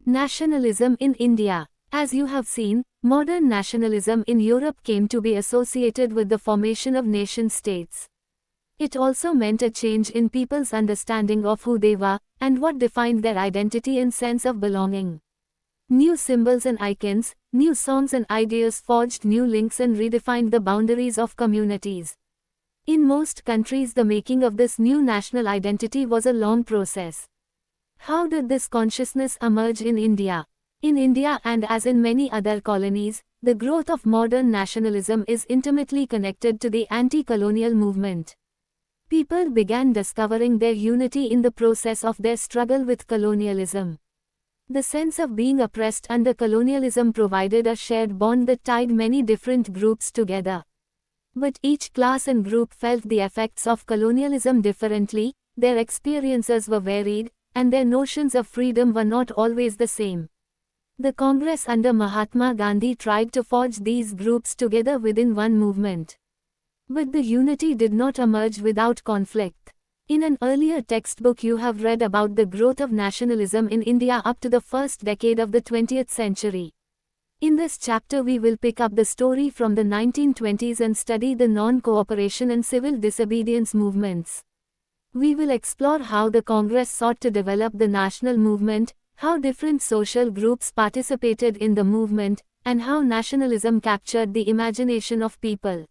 Nationalism in India. As you have seen, modern nationalism in Europe came to be associated with the formation of nation-states. It also meant a change in people's understanding of who they were, and what defined their identity and sense of belonging. New symbols and icons, new songs and ideas forged new links and redefined the boundaries of communities. In most countries, the making of this new national identity was a long process. How did this consciousness emerge in India? In India, and as in many other colonies, the growth of modern nationalism is intimately connected to the anti-colonial movement. People began discovering their unity in the process of their struggle with colonialism. The sense of being oppressed under colonialism provided a shared bond that tied many different groups together. But each class and group felt the effects of colonialism differently, their experiences were varied, and their notions of freedom were not always the same. The Congress under Mahatma Gandhi tried to forge these groups together within one movement. But the unity did not emerge without conflict. In an earlier textbook you have read about the growth of nationalism in India up to the first decade of the 20th century. In this chapter we will pick up the story from the 1920s and study the non-cooperation and civil disobedience movements. We will explore how the Congress sought to develop the national movement, how different social groups participated in the movement, and how nationalism captured the imagination of people.